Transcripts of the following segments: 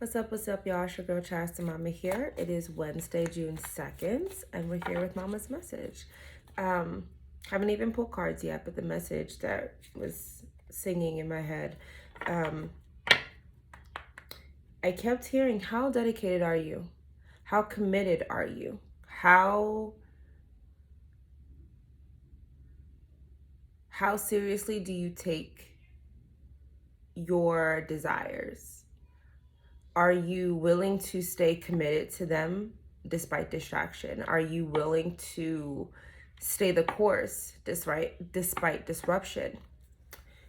What's up, y'all? It's your girl, Chasta Mama here. It is Wednesday, June 2nd, and we're here with Mama's message. Haven't even pulled cards yet, but the message that was singing in my head, I kept hearing, how dedicated are you? How committed are you? How seriously do you take your desires? Are you willing to stay committed to them despite distraction? Are you willing to stay the course despite disruption?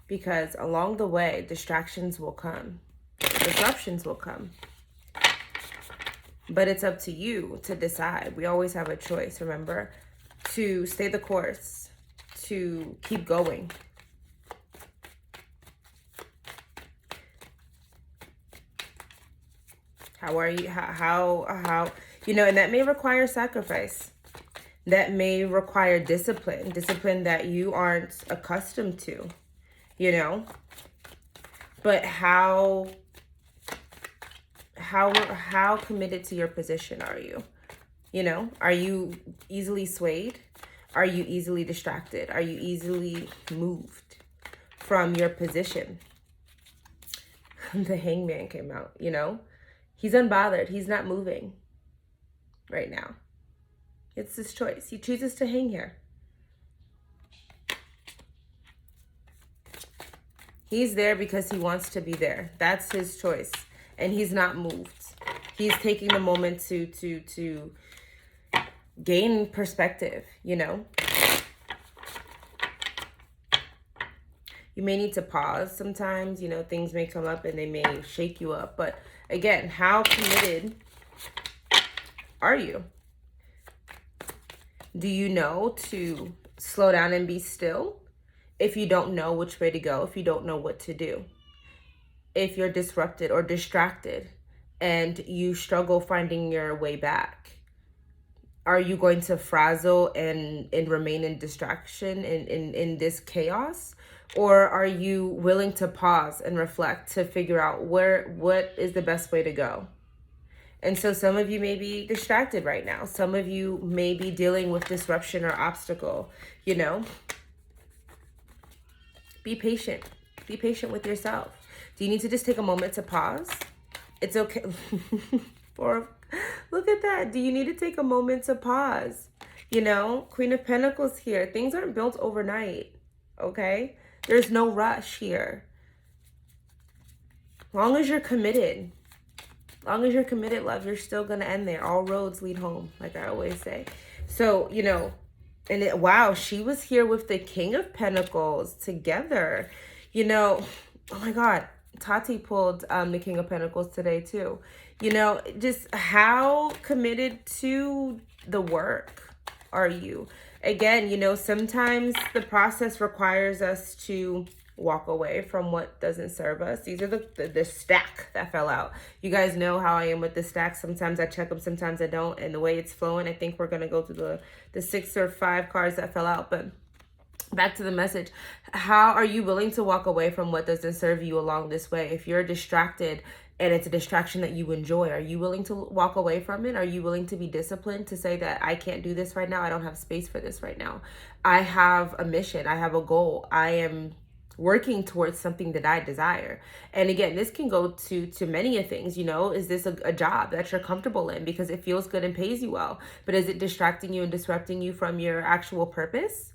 Because along the way, distractions will come, disruptions will come. But it's up to you to decide. We always have a choice, remember, to stay the course, to keep going. How are you? How, and that may require sacrifice. That may require discipline that you aren't accustomed to, But how committed to your position are you? Are you easily swayed? Are you easily distracted? Are you easily moved from your position? The Hangman came out, He's unbothered. He's not moving right now. It's his choice. He chooses to hang here. He's there because he wants to be there. That's his choice. And he's not moved. He's taking the moment to gain perspective, You may need to pause sometimes, things may come up and they may shake you up. But again, how committed are you? Do you know to slow down and be still if you don't know which way to go, if you don't know what to do? If you're disrupted or distracted and you struggle finding your way back, are you going to frazzle and remain in distraction in this chaos? Or are you willing to pause and reflect to figure out what is the best way to go? And so some of you may be distracted right now. Some of you may be dealing with disruption or obstacle, Be patient. Be patient with yourself. Do you need to just take a moment to pause? It's okay. Or look at that. Do you need to take a moment to pause? Queen of Pentacles here. Things aren't built overnight, okay? There's no rush here. Long as you're committed, love, you're still going to end there. All roads lead home, like I always say. So, wow, she was here with the King of Pentacles together. Oh my God, Tati pulled the King of Pentacles today too. Just how committed to the work are you? Again, sometimes the process requires us to walk away from what doesn't serve us. These are the stack that fell out. You guys know how I am with the stack. Sometimes I check them, sometimes I don't. And the way it's flowing, I think we're going to go through the 6 or 5 cards that fell out. But back to the message. How are you willing to walk away from what doesn't serve you along this way? If you're distracted and it's a distraction that you enjoy, are you willing to walk away from it? Are you willing to be disciplined to say that I can't do this right now? I don't have space for this right now. I have a mission. I have a goal. I am working towards something that I desire. And again, this can go to many of things, Is this a job that you're comfortable in because it feels good and pays you well? But is it distracting you and disrupting you from your actual purpose?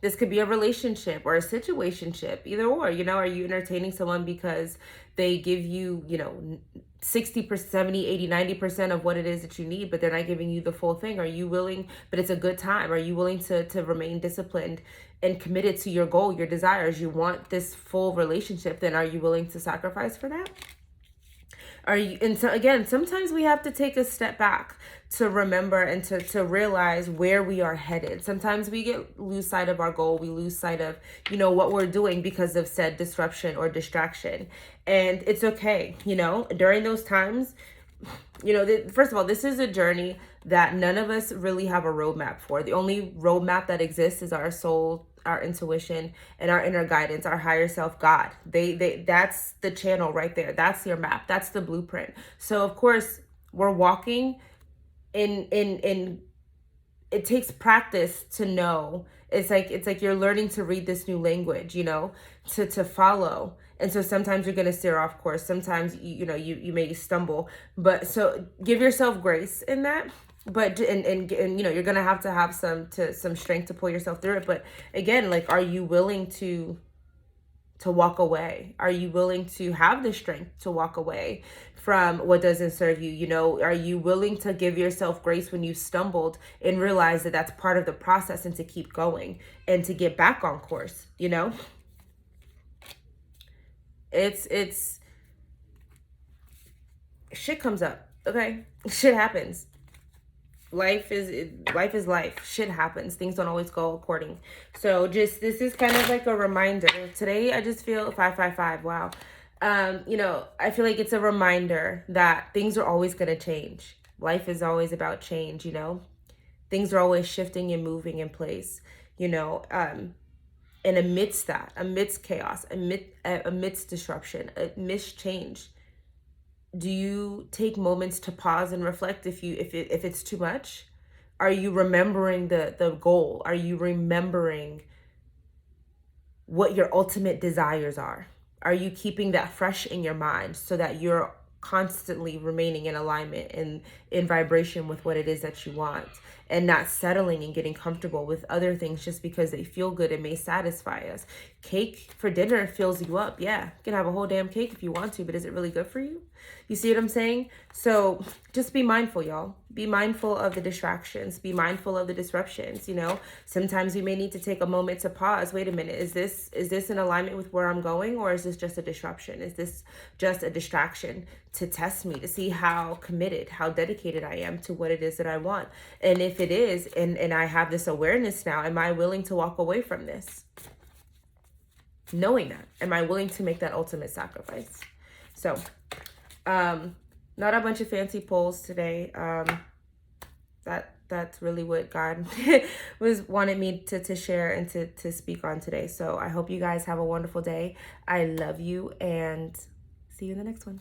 This could be a relationship or a situationship, either or, Are you entertaining someone because they give you, 60%, 70, 80, 90% of what it is that you need, but they're not giving you the full thing? Are you willing, but it's a good time? Are you willing to remain disciplined and committed to your goal, your desires? You want this full relationship, then are you willing to sacrifice for that? Are you? And so again, sometimes we have to take a step back to remember and to realize where we are headed. Sometimes we lose sight of our goal. We lose sight of, what we're doing because of said disruption or distraction. And it's okay, during those times, first of all, this is a journey that none of us really have a roadmap for. The only roadmap that exists is our soul our intuition and our inner guidance, our higher self, God. They that's the channel right there. That's your map. That's the blueprint. So of course, we're walking in it takes practice to know. It's like you're learning to read this new language, to follow. And so sometimes you're going to steer off course. Sometimes you may stumble, but so give yourself grace in that. But and you're going to have some strength to pull yourself through it. But again, like, are you willing to walk away? Are you willing to have the strength to walk away from what doesn't serve you? Are you willing to give yourself grace when you stumbled and realize that that's part of the process, and to keep going and to get back on course? It's shit comes up, okay? Shit happens. Life is life. Shit happens. Things don't always go according. So this is kind of like a reminder. Today I just feel 555. Wow. I feel like it's a reminder that things are always going to change. Life is always about change, Things are always shifting and moving in place, and amidst that, amidst chaos, amidst disruption, amidst change, do you take moments to pause and reflect if it's too much? Are you remembering the goal? Are you remembering what your ultimate desires are? Are you keeping that fresh in your mind so that you're constantly remaining in alignment and in vibration with what it is that you want, and not settling and getting comfortable with other things just because they feel good and may satisfy us? Cake for dinner fills you up. Yeah, you can have a whole damn cake if you want to, but is it really good for you? You see what I'm saying? So just be mindful, y'all. Be mindful of the distractions. Be mindful of the disruptions. Sometimes we may need to take a moment to pause. Wait a minute. Is this in alignment with where I'm going, or is this just a disruption? Is this just a distraction to test me, to see how committed, how dedicated I am to what it is that I want? And if it is, and I have this awareness now, am I willing to walk away from this? Knowing that, am I willing to make that ultimate sacrifice? So, not a bunch of fancy polls today. That's really what God wanted me to share and to speak on today. So I hope you guys have a wonderful day. I love you, and see you in the next one.